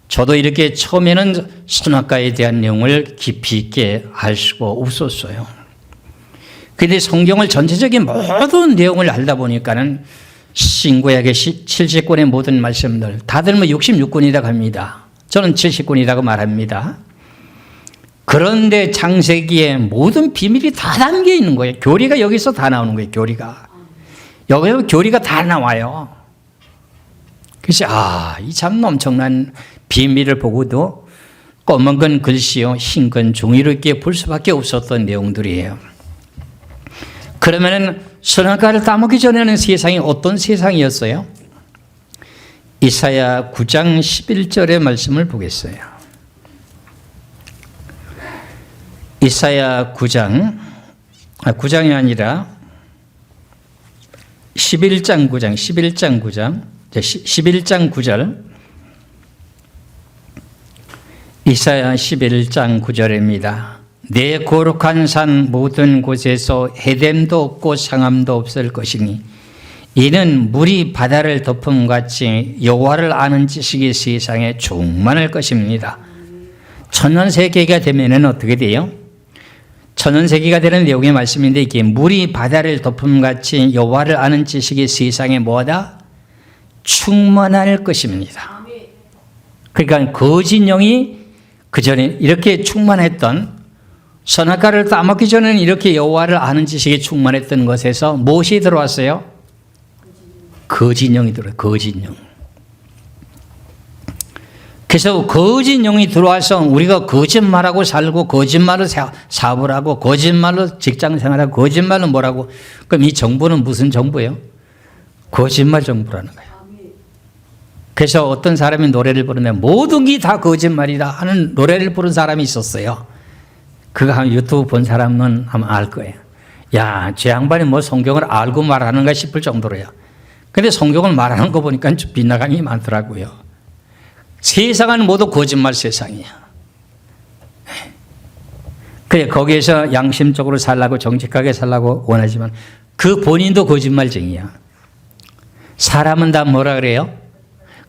저도 이렇게 처음에는 선악과에 대한 내용을 깊이 있게 알 수가 없었어요. 그런데 성경을 전체적인 모든 내용을 알다 보니까는 신구약의 70권의 모든 말씀들, 다들 뭐 66권이라고 합니다. 저는 70권이라고 말합니다. 그런데 창세기에 모든 비밀이 다 담겨 있는 거예요. 교리가 여기서 다 나오는 거예요. 교리가. 여기서 교리가 다 나와요. 그래서 이 참 엄청난 비밀을 보고도 검은 건 글씨요, 흰 건 종이로 있게 볼 수밖에 없었던 내용들이에요. 그러면은 선악과를 따먹기 전에는 세상이 어떤 세상이었어요? 이사야 9장 11절의 말씀을 보겠어요. 이사야 9장이 아니라 11장 9절 이사야 11장 9절입니다. 내 거룩한 산 모든 곳에서 해됨도 없고 상함도 없을 것이니 이는 물이 바다를 덮음같이 여호와를 아는 지식이 세상에 충만할 것입니다. 천년세계가 되면은 어떻게 돼요? 천년세계가 되는 내용의 말씀인데 이게 물이 바다를 덮음같이 여호와를 아는 지식이 세상에 뭐하다? 충만할 것입니다. 그러니까 거짓 영이 그전에 이렇게 충만했던 선악과를 따먹기 전에는 이렇게 여호와를 아는 지식이 충만했던 것에서 무엇이 들어왔어요? 거짓 영이 들어와요. 거짓 영. 그래서 거짓 영이 들어와서 우리가 거짓말하고 살고 거짓말로 사업을 하고 거짓말로 직장 생활하고 거짓말로 뭐라고, 그럼 이 정부는 무슨 정부예요? 거짓말 정부라는 거예요. 그래서 어떤 사람이 노래를 부르면 모든 게 다 거짓말이다 하는 노래를 부른 사람이 있었어요. 그거 한 유튜브 본 사람은 아마 알 거예요. 야, 저 양반이 뭐 성경을 알고 말하는가 싶을 정도로요. 근데 성경을 말하는 거 보니까 좀 빗나감이 많더라고요. 세상은 모두 거짓말 세상이야. 그래, 거기에서 양심적으로 살라고 정직하게 살라고 원하지만 그 본인도 거짓말쟁이야. 사람은 다 뭐라 그래요?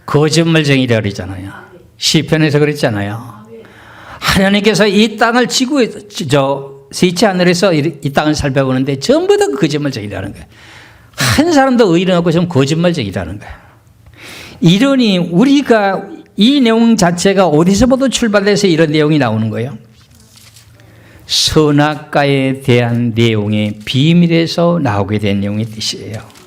거짓말쟁이라 그러잖아요. 시편에서 그랬잖아요. 하나님께서 이 땅을 세치 하늘에서 이 땅을 살펴보는데 전부 다 거짓말쟁이라는 거예요. 한 사람도 의리 없고 좀 거짓말쟁이라는 거예요. 이러니 우리가 이 내용 자체가 어디서부터 출발해서 이런 내용이 나오는 거예요? 선악과에 대한 내용의 비밀에서 나오게 된 내용의 뜻이에요.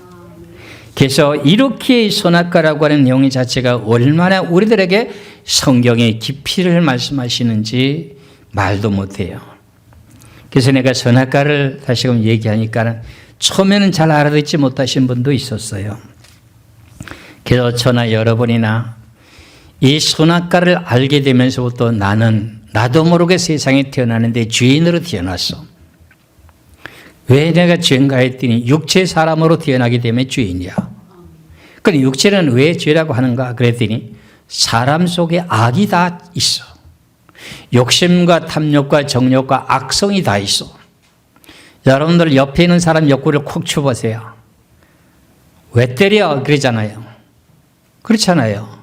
그래서 이렇게 선악과라고 하는 내용 자체가 얼마나 우리들에게 성경의 깊이를 말씀하시는지 말도 못해요. 그래서 내가 선악과를 다시금 얘기하니까 처음에는 잘 알아듣지 못하신 분도 있었어요. 그래서 저나 여러분이나 이 선악과를 알게 되면서부터 나도 모르게 세상에 태어나는데 죄인으로 태어났어. 왜 내가 죄인가 했더니 육체 사람으로 태어나게 되면 죄인이야. 그런데 육체는 왜 죄라고 하는가 그랬더니 사람 속에 악이 다 있어. 욕심과 탐욕과 정욕과 악성이 다 있어. 여러분들 옆에 있는 사람 옆구리를 콕 쳐보세요. 왜 때려? 그러잖아요. 그렇잖아요.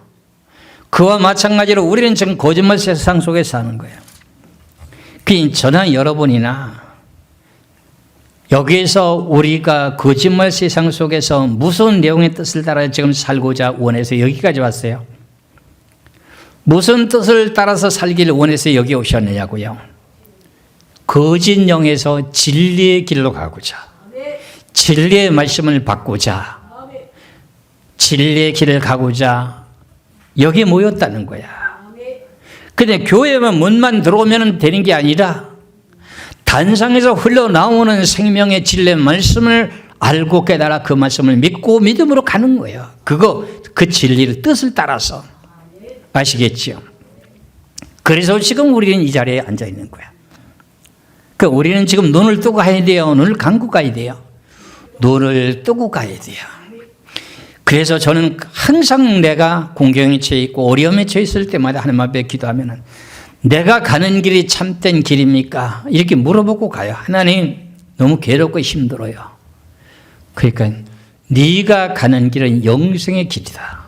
그와 마찬가지로 우리는 지금 거짓말 세상 속에 사는 거예요. 그 저나 여러분이나 여기에서 우리가 거짓말 세상 속에서 무슨 내용의 뜻을 따라 지금 살고자 원해서 여기까지 왔어요? 무슨 뜻을 따라서 살기를 원해서 여기 오셨느냐고요? 거짓 영에서 진리의 길로 가고자, 진리의 말씀을 받고자, 진리의 길을 가고자 여기 모였다는 거야. 근데 교회만 문만 들어오면 되는 게 아니라 단상에서 흘러나오는 생명의 진리의 말씀을 알고 깨달아 그 말씀을 믿고 믿음으로 가는 거예요. 그 진리의 뜻을 따라서. 아시겠지요? 그래서 지금 우리는 이 자리에 앉아 있는 거야. 우리는 지금 눈을 뜨고 가야 돼요? 눈을 감고 가야 돼요? 눈을 뜨고 가야 돼요. 그래서 저는 항상 내가 공경에 처해 있고 어려움에 처해 있을 때마다 하나님 앞에 기도하면 내가 가는 길이 참된 길입니까? 이렇게 물어보고 가요. 하나님 너무 괴롭고 힘들어요. 그러니까 네가 가는 길은 영생의 길이다.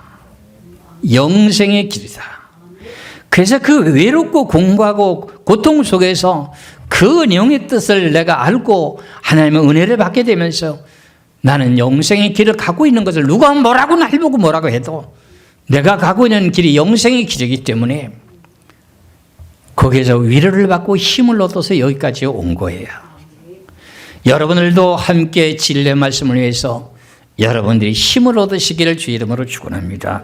영생의 길이다. 그래서 그 외롭고 공부하고 고통 속에서 그 영의 뜻을 내가 알고 하나님의 은혜를 받게 되면서 나는 영생의 길을 가고 있는 것을 누가 뭐라고 날 보고 뭐라고 해도 내가 가고 있는 길이 영생의 길이기 때문에 거기에서 위로를 받고 힘을 얻어서 여기까지 온 거예요. 여러분들도 함께 진리의 말씀을 위해서 여러분들이 힘을 얻으시기를 주 이름으로 축원합니다.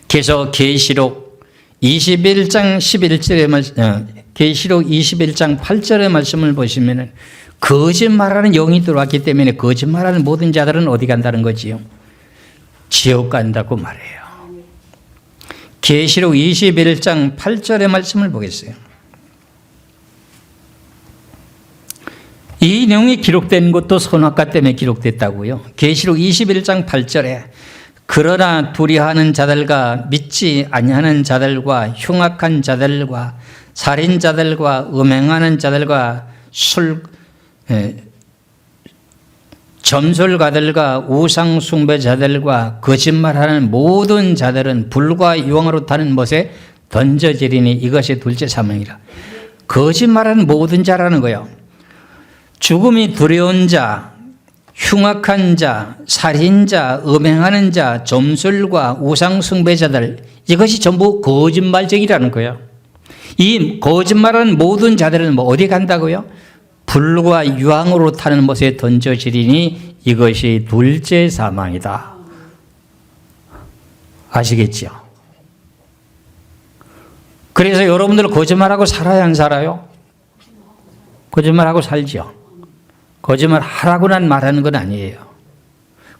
그래서 계시록 21장 11절의 말씀, 계시록 21장 8절의 말씀을 보시면은 거짓말하는 영이 들어왔기 때문에 거짓말하는 모든 자들은 어디 간다는 거지요? 지옥 간다고 말해요. 계시록 21장 8절의 말씀을 보겠어요. 이 내용이 기록된 것도 선악과 때문에 기록됐다고요. 계시록 21장 8절에 그러나 두려워하는 자들과 믿지 아니하는 자들과 흉악한 자들과 살인자들과 음행하는 자들과 점술가들과 우상 숭배자들과 거짓말하는 모든 자들은 불과 유황으로 타는 못에 던져지리니 이것이 둘째 사망이라. 거짓말하는 모든 자라는 거예요. 죽음이 두려운 자, 흉악한 자, 살인자, 음행하는 자, 점술과 우상 숭배자들, 이것이 전부 거짓말쟁이라는 거예요. 이 거짓말하는 모든 자들은 뭐 어디 간다고요? 불과 유황으로 타는 못에 던져지리니 이것이 둘째 사망이다. 아시겠죠? 그래서 여러분들 거짓말하고 살아야 안 살아요? 거짓말하고 살죠. 거짓말 하라고 난 말하는 건 아니에요.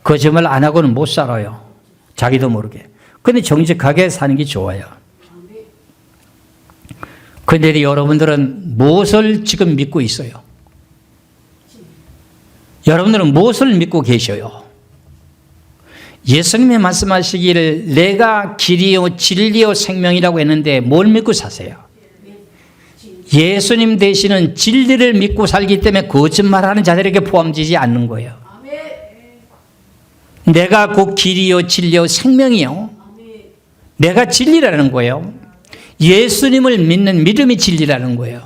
거짓말 안 하고는 못 살아요. 자기도 모르게. 근데 정직하게 사는 게 좋아요. 그런데 여러분들은 무엇을 지금 믿고 있어요? 여러분들은 무엇을 믿고 계셔요? 예수님이 말씀하시기를 내가 길이요 진리요 생명이라고 했는데 뭘 믿고 사세요? 예수님 되시는 진리를 믿고 살기 때문에 거짓말하는 자들에게 포함되지 않는 거예요. 내가 곧 길이요 진리요 생명이요. 내가 진리라는 거예요. 예수님을 믿는 믿음이 진리라는 거예요.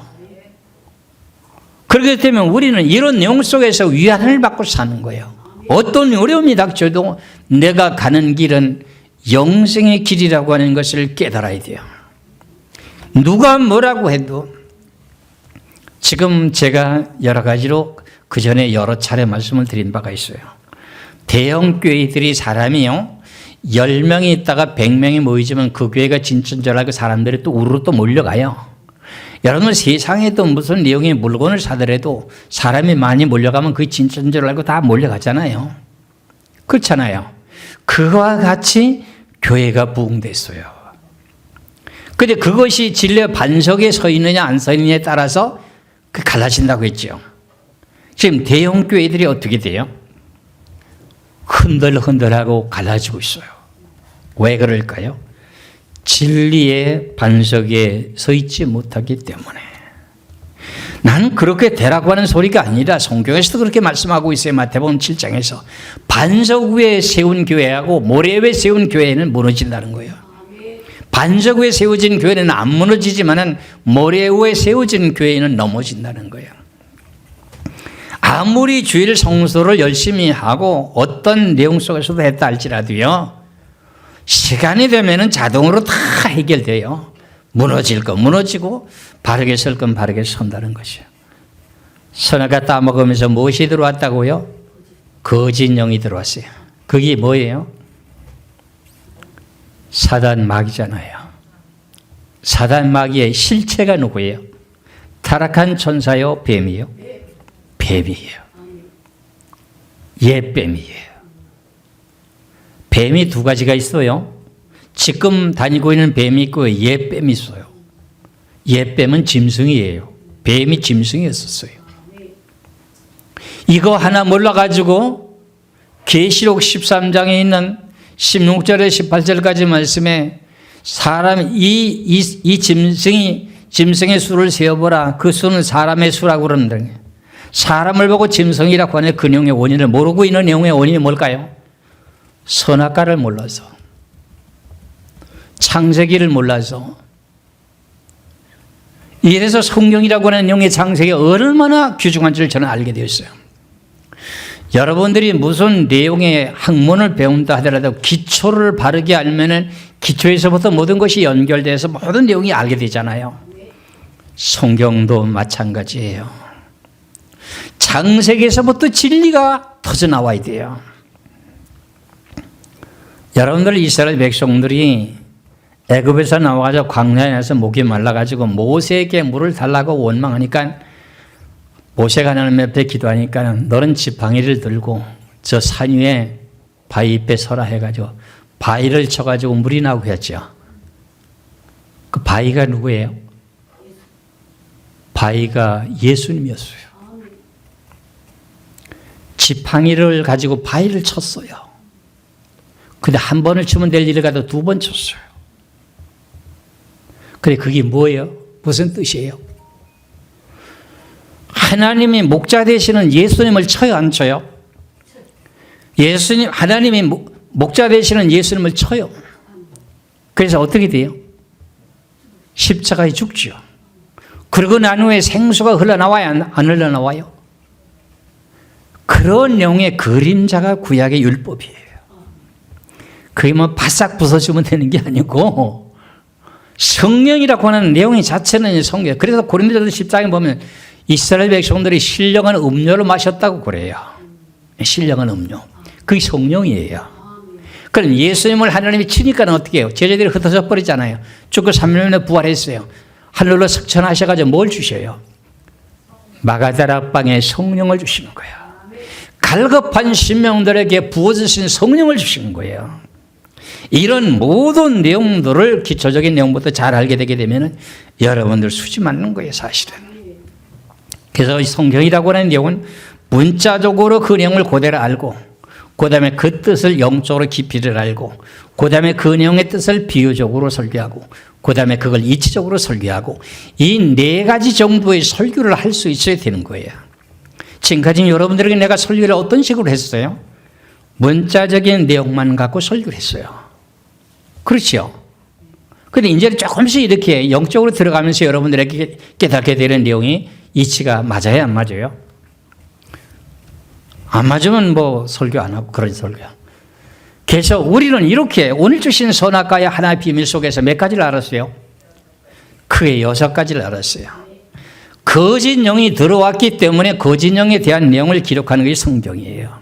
그렇기 때문에 우리는 이런 내용 속에서 위안을 받고 사는 거예요. 어떤 어려움이 닥쳐도 내가 가는 길은 영생의 길이라고 하는 것을 깨달아야 돼요. 누가 뭐라고 해도 지금 제가 여러 가지로 그 전에 여러 차례 말씀을 드린 바가 있어요. 대형 교회들이 사람이요 10명이 있다가 100명이 모이지만 그 교회가 진짜인 줄 알고 사람들이 또 우르르 또 몰려가요. 여러분 세상에 또 무슨 내용의 물건을 사더라도 사람이 많이 몰려가면 그게 진짜인 줄 알고 다 몰려가잖아요. 그렇잖아요. 그와 같이 교회가 부흥됐어요. 그런데 그것이 진리의 반석에 서 있느냐 안 서 있느냐에 따라서 그 갈라진다고 했죠. 지금 대형 교회들이 어떻게 돼요? 흔들흔들하고 갈라지고 있어요. 왜 그럴까요? 진리의 반석에 서 있지 못하기 때문에. 나는 그렇게 되라고 하는 소리가 아니라 성경에서도 그렇게 말씀하고 있어요. 마태복음 7장에서 반석 위에 세운 교회하고 모래 위에 세운 교회는 무너진다는 거예요. 반석 위에 세워진 교회는 안 무너지지만은 모래 위에 세워진 교회는 넘어진다는 거예요. 아무리 주일 성수를 열심히 하고 어떤 내용 속에서도 했다 할지라도요, 시간이 되면은 자동으로 다 해결돼요. 무너질 건 무너지고 바르게 설 건 바르게 선다는 것이요. 선악과 따먹으면서 무엇이 들어왔다고요? 거짓 영이 들어왔어요. 그게 뭐예요? 사단 마귀잖아요. 사단 마귀의 실체가 누구예요? 타락한 천사요, 뱀이요? 뱀이에요. 옛뱀이에요. 뱀이 두 가지가 있어요. 지금 다니고 있는 뱀이 있고 옛뱀이 있어요. 옛뱀은 짐승이에요. 뱀이 짐승이었었어요. 이거 하나 몰라가지고 계시록 13장에 있는 16절에 18절까지 말씀에 사람 이 짐승의 수를 세어보라. 그 수는 사람의 수라고 그러는데 사람을 보고 짐승이라고 하는 그 내용의 원인을 모르고 있는 내용의 원인이 뭘까요? 선악과를 몰라서, 창세기를 몰라서. 이래서 성경이라고 하는 내용의 창세기가 얼마나 귀중한지를 저는 알게 되었어요. 여러분들이 무슨 내용의 학문을 배운다 하더라도 기초를 바르게 알면은 기초에서부터 모든 것이 연결돼서 모든 내용이 알게 되잖아요. 성경도 마찬가지예요. 창세기에서부터 진리가 터져나와야 돼요. 여러분들 이스라엘 백성들이 애굽에서 나와가지고 광야에서 목이 말라가지고 모세에게 물을 달라고 원망하니까 모세가 하나님 앞에 기도하니까 너는 지팡이를 들고 저 산 위에 바위 잎에 서라 해가지고 바위를 쳐가지고 물이 나오게 했죠. 그 바위가 누구예요? 바위가 예수님이었어요. 지팡이를 가지고 바위를 쳤어요. 근데 한 번을 치면 될 일을 가도 두 번 쳤어요. 근데 그게 뭐예요? 무슨 뜻이에요? 하나님이 목자 되시는 예수님을 쳐요, 안 쳐요? 하나님이 목자 되시는 예수님을 쳐요. 그래서 어떻게 돼요? 십자가에 죽죠. 그러고 난 후에 생수가 흘러나와요, 안 흘러나와요? 그런 내용의 그림자가 구약의 율법이에요. 그게 뭐 바싹 부서지면 되는 게 아니고 성령이라고 하는 내용이 자체는 성경. 그래서 고린도전서 10장에 보면 이스라엘 백성들이 신령한 음료를 마셨다고 그래요. 신령한 음료. 그게 성령이에요. 그럼 예수님을 하나님이 치니까 어떻게 해요? 제자들이 흩어져 버리잖아요. 죽고 3일 만에 부활했어요. 하늘로 석천하셔가지고 뭘 주셔요? 마가다락 방에 성령을 주시는 거예요. 갈급한 심령들에게 부어주신 성령을 주시는 거예요. 이런 모든 내용들을 기초적인 내용부터 잘 알게 되게 되면 여러분들 수지 맞는 거예요, 사실은. 그래서 성경이라고 하는 내용은 문자적으로 그 내용을 그대로 알고, 그 다음에 그 뜻을 영적으로 깊이를 알고, 그 다음에 그 내용의 뜻을 비유적으로 설교하고, 그 다음에 그걸 이치적으로 설교하고, 이 네 가지 정도의 설교를 할 수 있어야 되는 거예요. 지금까지 여러분들에게 내가 설교를 어떤 식으로 했어요? 문자적인 내용만 갖고 설교를 했어요. 그렇죠? 근데 이제 조금씩 이렇게 영적으로 들어가면서 여러분들에게 깨닫게 되는 내용이 이치가 맞아요, 안 맞아요? 안 맞으면 뭐 설교 안 하고 그런 설교. 그래서 우리는 이렇게 오늘 주신 선악과의 하나의 비밀 속에서 몇 가지를 알았어요? 크게 6가지를 알았어요. 거짓 영이 들어왔기 때문에 거짓 영에 대한 내용을 기록하는 것이 성경이에요.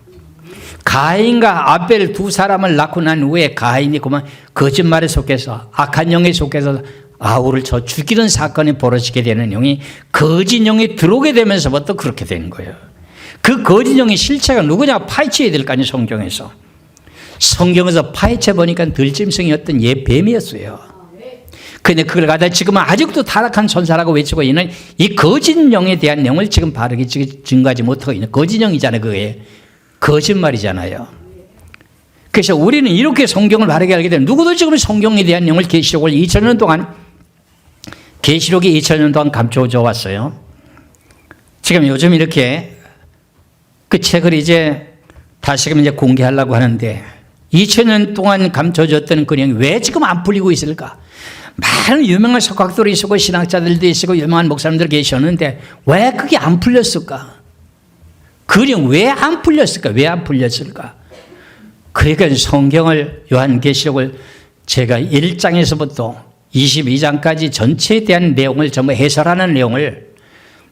가인과 아벨 두 사람을 낳고 난 후에 가인이 그만 거짓말에 속해서 악한 영에 속해서 아우를 쳐 죽이는 사건이 벌어지게 되는 영이 거짓 영이 들어오게 되면서부터 그렇게 된 거예요. 그 거짓 영의 실체가 누구냐 파헤쳐야 될 거 아니에요. 성경에서. 성경에서 파헤쳐 보니까 들짐승이었던 뱀이었어요. 근데 그걸 갖다 지금은 아직도 타락한 천사라고 외치고 있는 이 거짓 영에 대한 내용을 지금 바르게 증거하지 못하고 있는 거짓 영이잖아요. 그게 거짓말이잖아요. 그래서 우리는 이렇게 성경을 바르게 알게 되면 누구도 지금 성경에 대한 내용을 계시록을 2000년 동안 계시록이 2000년 동안 감춰져 왔어요. 지금 요즘 이렇게 그 책을 이제 다시금 이제 공개하려고 하는데 2000년 동안 감춰졌던 그 내용이 왜 지금 안 풀리고 있을까? 많은 유명한 석학들이 있고 신학자들도 있고 유명한 목사님들 계셨는데 왜 그게 안 풀렸을까? 그 내용 왜 안 풀렸을까? 왜 안 풀렸을까? 그러니까 성경을 요한계시록을 제가 1장에서부터 22장까지 전체에 대한 내용을 전부 해설하는 내용을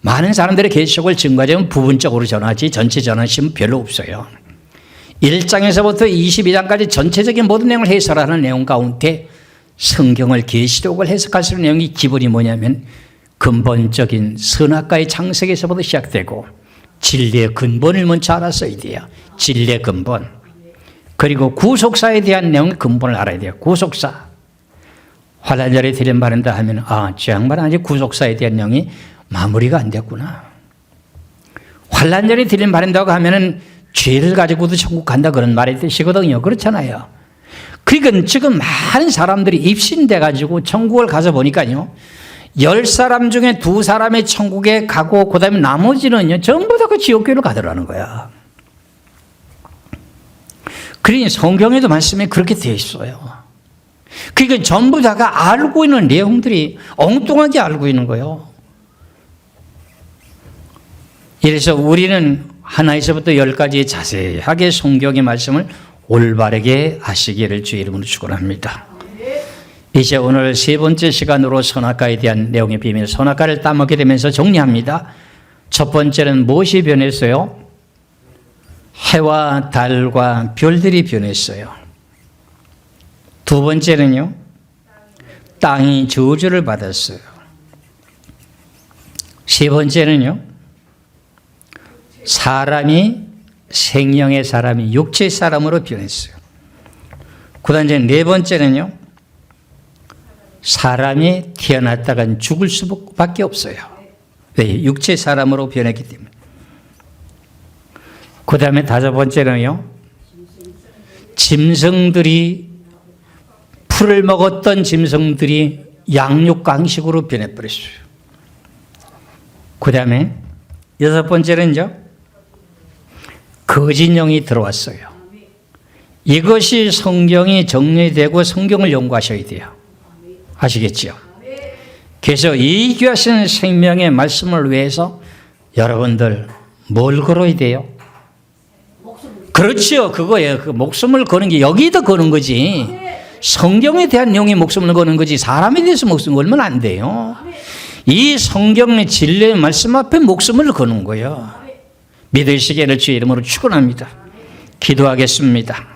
많은 사람들의 계시록을 증거하자면 부분적으로 전하지 전체 전하시면 별로 없어요. 1장에서부터 22장까지 전체적인 모든 내용을 해설하는 내용 가운데 성경을 계시록을 해석할 수 있는 내용이 기본이 뭐냐면 근본적인 선악과의 창세기에서부터 시작되고 진리의 근본을 먼저 알았어야 돼요. 진리의 근본. 그리고 구속사에 대한 내용의 근본을 알아야 돼요. 구속사. 환란절에 들림받는다 하면 저 양반은 아직 구속사에 대한 내용이 마무리가 안 됐구나. 환란절에 들림받는다고 하면은 죄를 가지고도 천국 간다 그런 말의 뜻이거든요. 그렇잖아요. 그러니까 지금 많은 사람들이 입신돼 가지고 천국을 가서 보니까요. 10사람 중에 2사람이 천국에 가고 그다음에 나머지는요. 전부 다 그 지옥교로 가더라는 거야. 그러니 성경에도 말씀에 그렇게 되어 있어요. 그러니까 전부 다가 알고 있는 내용들이 엉뚱하게 알고 있는 거예요. 이래서 우리는 하나에서부터 10가지 자세하게 성경의 말씀을 올바르게 아시기를 주의 이름으로 축원합니다. 이제 오늘 3번째 시간으로 선악과에 대한 내용의 비밀, 선악과를 따먹게 되면서 정리합니다. 첫 번째는 무엇이 변했어요? 해와 달과 별들이 변했어요. 두 번째는요, 땅이 저주를 받았어요. 세 번째는요, 사람이 생명의 사람이 육체의 사람으로 변했어요. 그 다음 이제 네 번째는요, 사람이 태어났다간 죽을 수밖에 없어요. 왜? 육체의 사람으로 변했기 때문에. 그 다음에 다섯 번째는요, 짐승들이 풀을 먹었던 짐승들이 양육강식으로 변해버렸어요. 그 다음에 여섯 번째는요, 거짓 영이 들어왔어요. 이것이 성경이 정리되고 성경을 연구하셔야 돼요. 아시겠죠? 그래서 이 귀하신 생명의 말씀을 위해서 여러분들 뭘 걸어야 돼요? 그렇죠. 그거예요. 그 목숨을 거는 게 여기도 거는 거지. 성경에 대한 내용에 목숨을 거는 거지 사람에 대해서 목숨 걸면 안 돼요. 이 성경의 진리의 말씀 앞에 목숨을 거는 거예요. 믿으시기를 주의 이름으로 축원합니다. 기도하겠습니다.